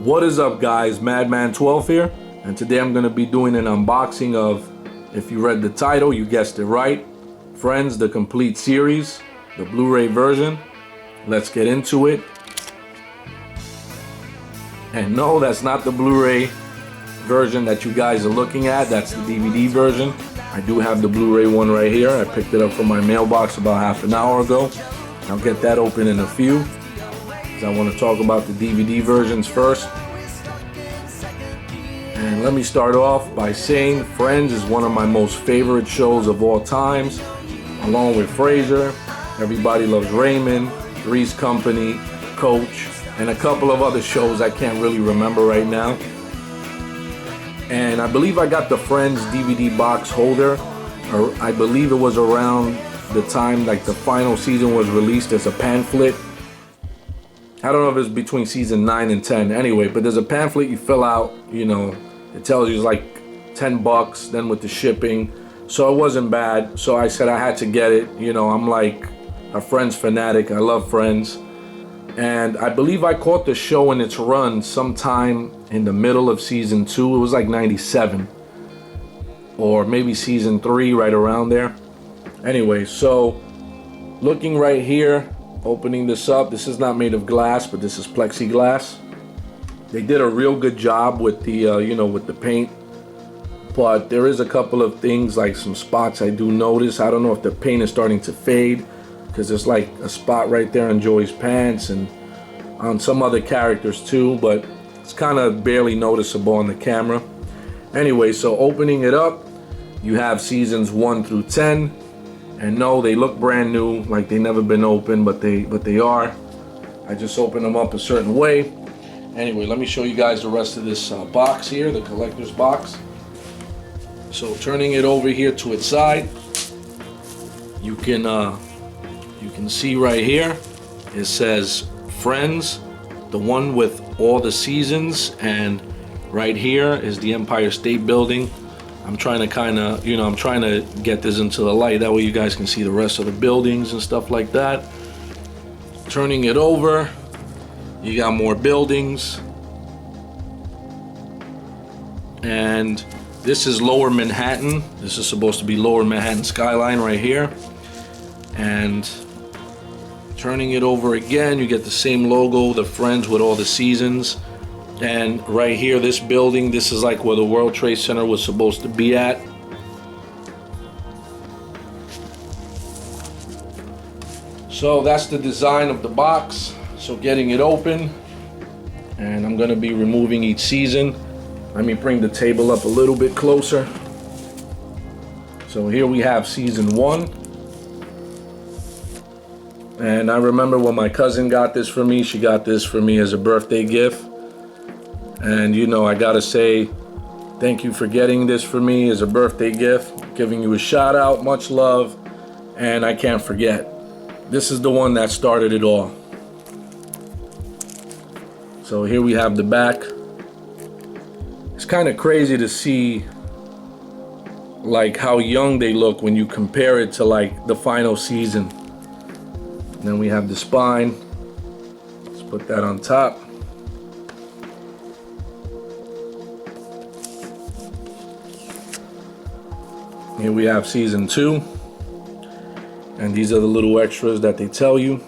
What is up, guys? Madman12 here, and today I'm going to be doing an unboxing of, if you read the title, you guessed it right, Friends, the complete series, the Blu-ray version. Let's get into it. And no, that's not the Blu-ray version that you guys are looking at. That's the DVD version. I do have the Blu-ray one right here. I picked it up from my mailbox about half an hour ago. I'll get that open in a few. I want to talk about the DVD versions first. And let me start off by saying Friends is one of my most favorite shows of all times, along with Fraser, Everybody Loves Raymond, Three's Company, Coach, and a couple of other shows I can't really remember right now. And I believe I got the Friends DVD box holder, or I believe it was around the time like the final season was released as a pamphlet. I don't know if it's between season 9 and 10 anyway, but there's a pamphlet you fill out, you know, it tells you it's like $10 then with the shipping. So it wasn't bad. So I said I had to get it. You know, I'm like a Friends fanatic. I love Friends. And I believe I caught the show in its run sometime in the middle of season 2. It was like 97 or maybe season 3, right around there. Anyway, so looking right here, opening this up, this is not made of glass, but this is plexiglass. They did a real good job with the you know, with the paint, but there is a couple of things, like some spots I do notice. I don't know if the paint is starting to fade, because there's like a spot right there on Joey's pants and on some other characters too, but it's kind of barely noticeable on the camera. Anyway, so opening it up, you have seasons 1 through 10. And no, they look brand new, like they never been opened, but they are. I just opened them up a certain way. Anyway, let me show you guys the rest of this box here, the collector's box. So turning it over here to its side, you can see right here, it says Friends, the one with all the seasons, and right here is the Empire State Building. I'm trying to kind of, you know, I'm trying to get this into the light. That way you guys can see the rest of the buildings and stuff like that. Turning it over, you got more buildings. And this is Lower Manhattan. This is supposed to be Lower Manhattan skyline right here. And turning it over again, you get the same logo, the Friends with all the seasons. And right here, this building, this is like where the World Trade Center was supposed to be at. So that's the design of the box. So getting it open, and I'm gonna be removing each season. Let me bring the table up a little bit closer. So here we have season 1. And I remember when my cousin got this for me, she got this for me as a birthday gift. And you know, I gotta say, thank you for getting this for me as a birthday gift. Giving you a shout out, much love, and I can't forget. This is the one that started it all. So here we have the back. It's kind of crazy to see like how young they look when you compare it to like the final season. And then we have the spine. Let's put that on top. Here we have season 2, and these are the little extras that they tell you.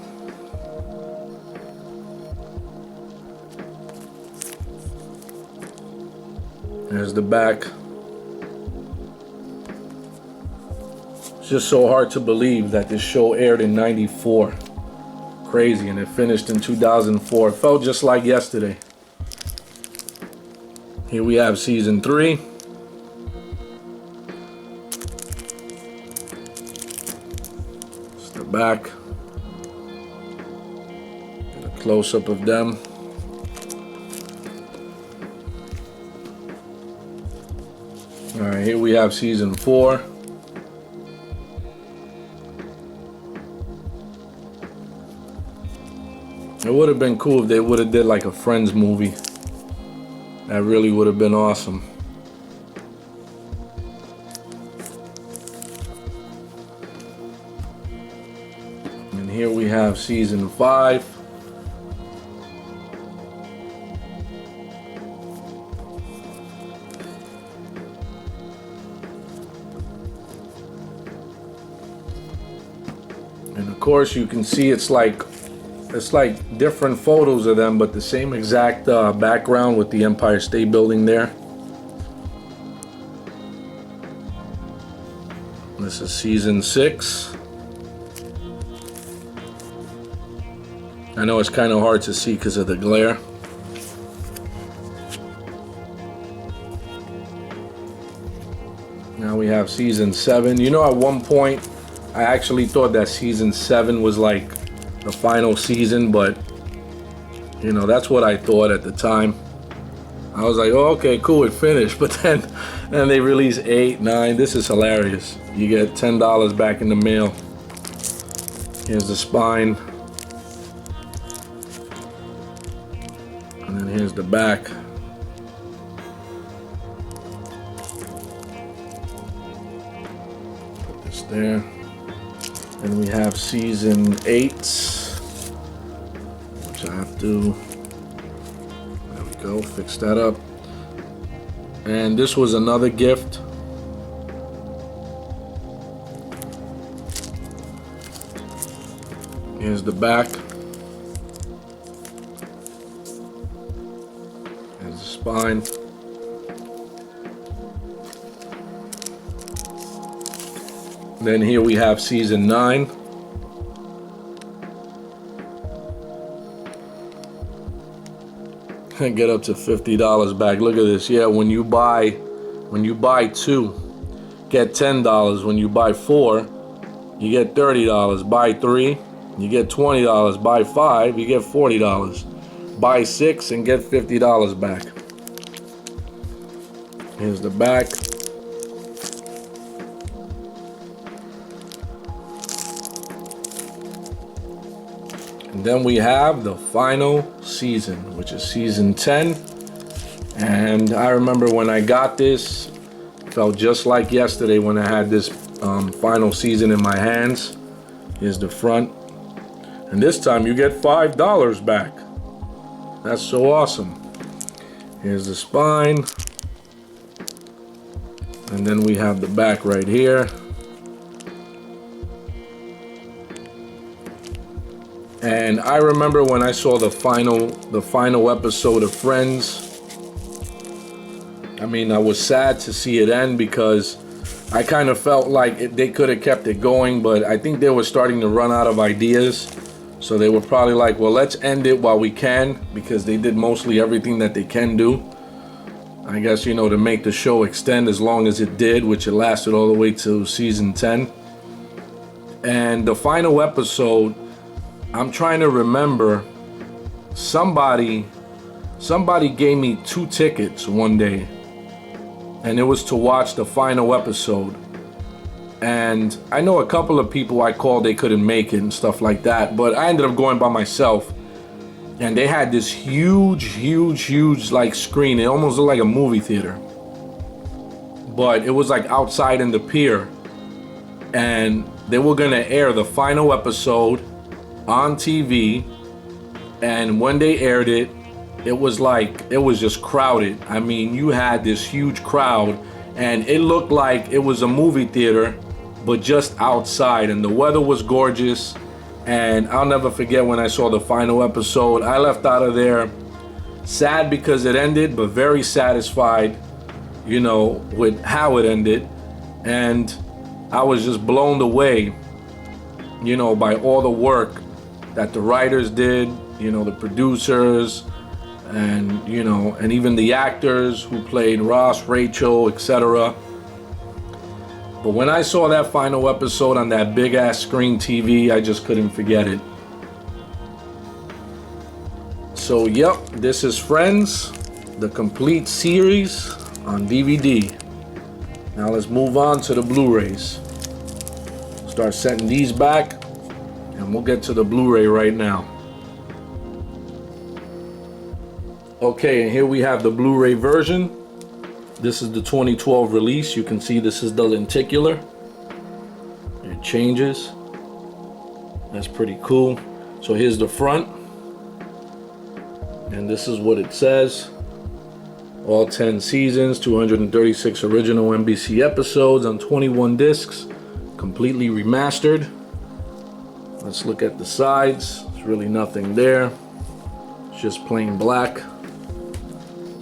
There's the back. It's just so hard to believe that this show aired in '94. Crazy, and it finished in 2004. It felt just like yesterday. Here we have season 3. Back, get a close-up of them. All right, here we have season 4. It would have been cool if they would have did like a Friends movie. That really would have been awesome. And here we have season 5. And of course you can see it's like different photos of them, but the same exact background with the Empire State Building there. This is season 6. I know it's kind of hard to see because of the glare. Now we have season 7. You know, at one point I actually thought that season 7 was like the final season, but you know, that's what I thought at the time. I was like, oh, okay, cool, it finished. But then they released 8, 9. This is hilarious. You get $10 back in the mail. Here's the spine. And then here's the back. Put this there. And we have season 8, which I have to, there we go, fix that up. And this was another gift. Here's the back. Here's the spine. Then here we have season 9. Get up to $50 back. Look at this. Yeah, when you buy 2, get $10. When you buy 4, you get $30. Buy 3, you get $20. Buy 5, you get $40. Buy 6 and get $50 back. Here's the back. And then we have the final season, which is season 10. And I remember when I got this, it felt just like yesterday when I had this final season in my hands. Here's the front. And this time you get $5 back. That's so awesome. Here's the spine. And then we have the back right here. And I remember when I saw the final episode of Friends. I mean, I was sad to see it end because I kind of felt like they could have kept it going, but I think they were starting to run out of ideas. So they were probably like, well, let's end it while we can, because they did mostly everything that they can do. I guess, you know, to make the show extend as long as it did, which it lasted all the way to season 10. And the final episode, I'm trying to remember, somebody gave me 2 tickets one day, and it was to watch the final episode. And I know a couple of people I called, they couldn't make it and stuff like that, but I ended up going by myself. And they had this huge like screen. It almost looked like a movie theater, but it was like outside in the pier, and they were gonna air the final episode on TV. And when they aired it, it was just crowded. I mean, you had this huge crowd, and it looked like it was a movie theater, but just outside, and the weather was gorgeous. And I'll never forget when I saw the final episode. I left out of there sad because it ended, but very satisfied, you know, with how it ended. And I was just blown away, you know, by all the work that the writers did, you know, the producers, and, you know, and even the actors who played Ross, Rachel, etc. But when I saw that final episode on that big ass screen TV, I just couldn't forget it. So yep, this is Friends, the complete series on DVD. Now let's move on to the Blu-rays. Start setting these back, and we'll get to the Blu-ray right now. Okay, and here we have the Blu-ray version. This is the 2012 release. You can see this is the lenticular. It changes. That's pretty cool. So here's the front. And this is what it says. All 10 seasons, 236 original NBC episodes on 21 discs, completely remastered. Let's look at the sides. There's really nothing there. It's just plain black.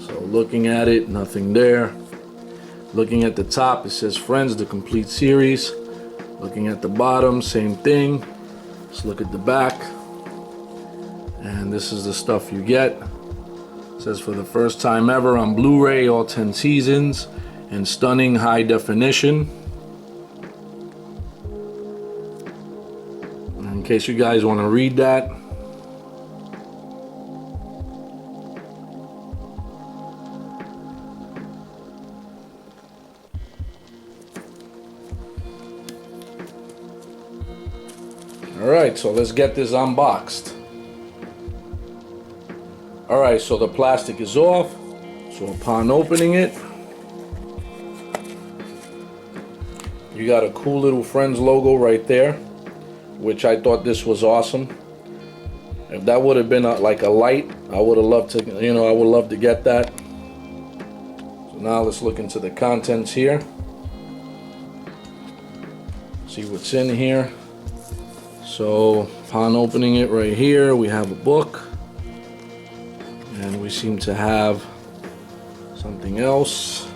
So looking at it, nothing there. Looking at the top, it says Friends, the complete series. Looking at the bottom, same thing. Let's look at the back. And this is the stuff you get. It says for the first time ever on Blu-ray, all 10 seasons in stunning high definition. In case you guys want to read that. Alright, so let's get this unboxed. Alright, so the plastic is off. So upon opening it, you got a cool little Friends logo right there, which I thought this was awesome. If that would have been like a light, I would have loved to, I would love to get that. So now let's look into the contents here. See what's in here. So upon opening it right here, we have a book, and we seem to have something else.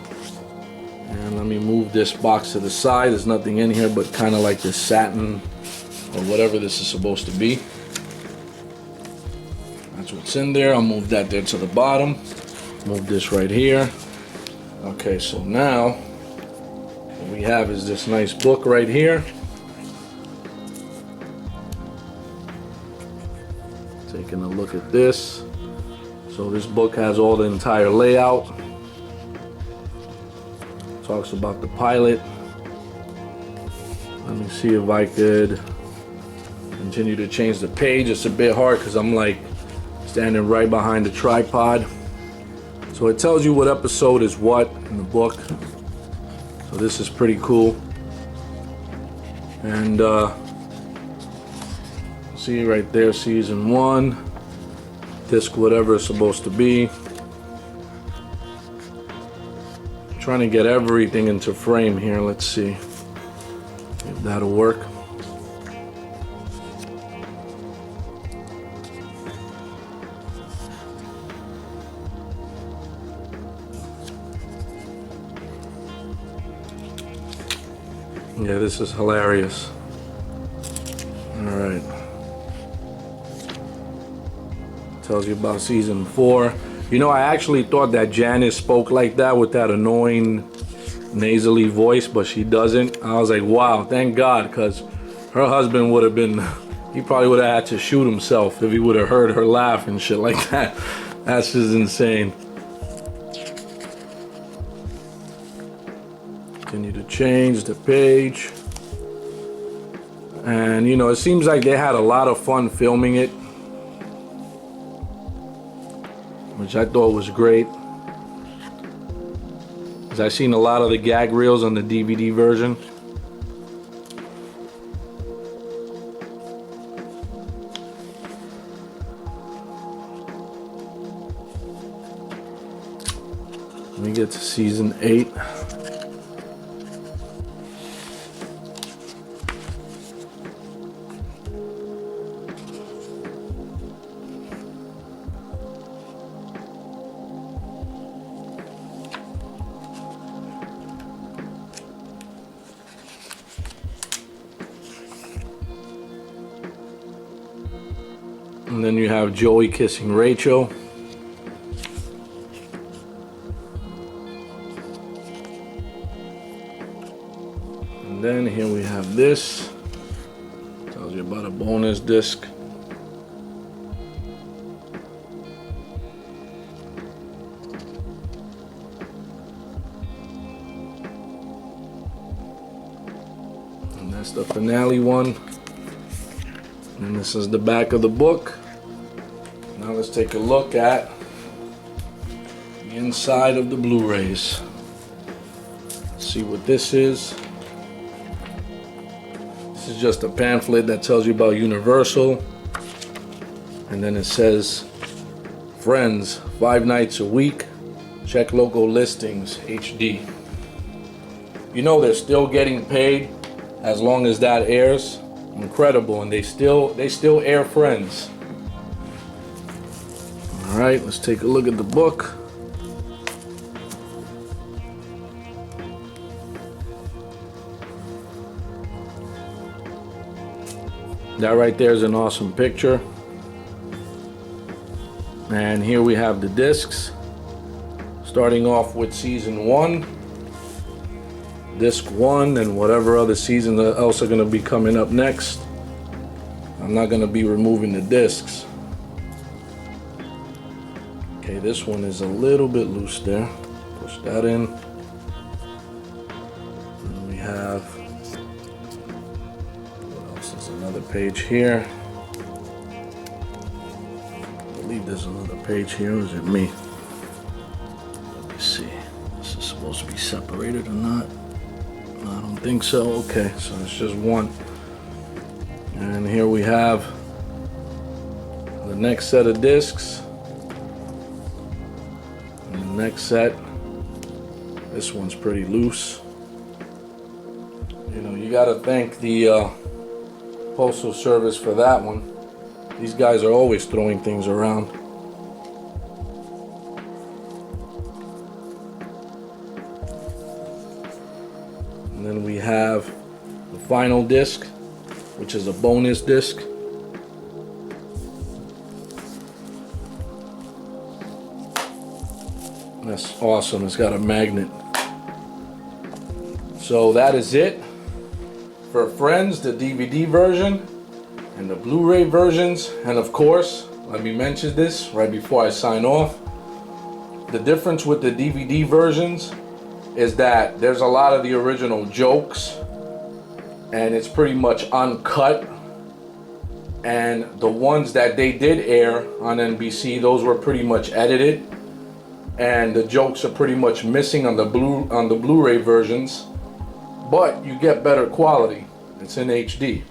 And let me move this box to the side. There's nothing in here but kind of like this satin or whatever this is supposed to be. That's what's in there. I'll move that there to the bottom. Move this right here. Okay, so now what we have is this nice book right here. Taking a look at this. So this book has all the entire layout. Talks about the pilot. Let me see if I could continue to change the page. It's a bit hard because I'm like standing right behind the tripod. So it tells you what episode is what in the book. So this is pretty cool. And see right there, season 1, disc whatever it's supposed to be. I'm trying to get everything into frame here. Let's see if that'll work. Yeah, this is hilarious. All right. Tells you about season 4. I actually thought that Janice spoke like that with that annoying nasally voice, but she doesn't. I was like, wow, thank God, because her husband would have been, he probably would have had to shoot himself if he would have heard her laugh and shit like that. That's just insane. Continue to change the page. And it seems like they had a lot of fun filming it, which I thought was great. Because I've seen a lot of the gag reels on the DVD version. Let me get to season 8. And then you have Joey kissing Rachel. And then here we have this. Tells you about a bonus disc. And that's the finale one. And this is the back of the book. Now let's take a look at the inside of the Blu-rays. See what this is. This is just a pamphlet that tells you about Universal. And then it says, Friends, 5 nights a week. Check local listings, HD. They're still getting paid as long as that airs. Incredible, and they still air Friends. All right, let's take a look at the book. That right there is an awesome picture. And here we have the discs. Starting off with season 1, disc 1, and whatever other seasons else are going to be coming up next. I'm not going to be removing the discs. Okay, this one is a little bit loose there. Push that in. And we have, what else is another page here? I believe there's another page here, or is it me? Let me see. This is supposed to be separated or not? I don't think so. Okay, so it's just one. And here we have the next set of discs. And the next set, this one's pretty loose. You know, you gotta thank the Postal Service for that one. These guys are always throwing things around. And then we have the final disc, which is a bonus disc. That's awesome. It's got a magnet. So that is it for Friends, the DVD version and the Blu-ray versions. And of course, let me mention this right before I sign off. The difference with the DVD versions is that there's a lot of the original jokes and it's pretty much uncut. And the ones that they did air on NBC, those were pretty much edited. And the jokes are pretty much missing on the Blu-ray versions. But you get better quality. It's in HD.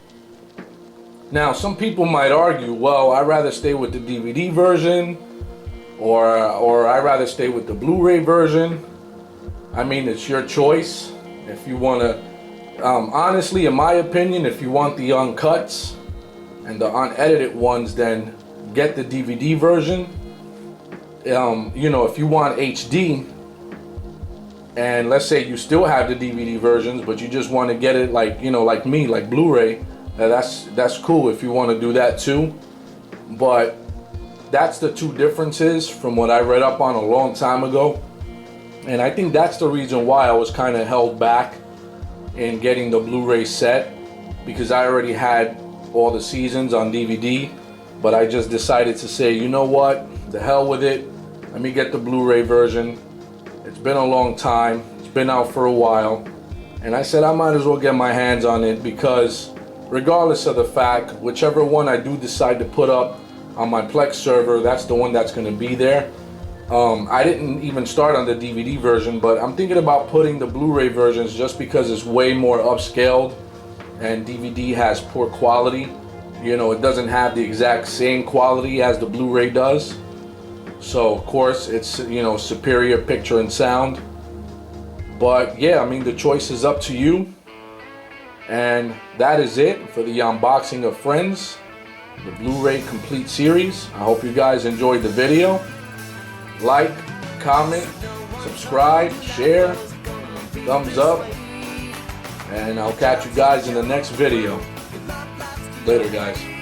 Now, some people might argue, well, I'd rather stay with the DVD version, or I'd rather stay with the Blu-ray version. I mean, it's your choice. If you want to, honestly, in my opinion, if you want the uncuts and the unedited ones, then get the DVD version. You know, if you want HD, and let's say you still have the DVD versions, but you just want to get it like, you know, like me, like Blu-ray, that's cool if you want to do that too. But that's the two differences from what I read up on a long time ago. And I think that's the reason why I was kind of held back in getting the Blu-ray set, because I already had all the seasons on DVD. But I just decided to say, you know what, the hell with it. Let me get the Blu-ray version. It's been a long time. It's been out for a while. And I said I might as well get my hands on it, because regardless of the fact, whichever one I do decide to put up on my Plex server, that's the one that's going to be there. I didn't even start on the DVD version, but I'm thinking about putting the Blu-ray versions just because it's way more upscaled and DVD has poor quality. You know, it doesn't have the exact same quality as the Blu-ray does. So of course it's, you know, superior picture and sound. But yeah, I mean, the choice is up to you. And that is it for the unboxing of Friends, the Blu-ray complete series. I hope you guys enjoyed the video. Like, comment, subscribe, share, thumbs up, and I'll catch you guys in the next video. Later, guys.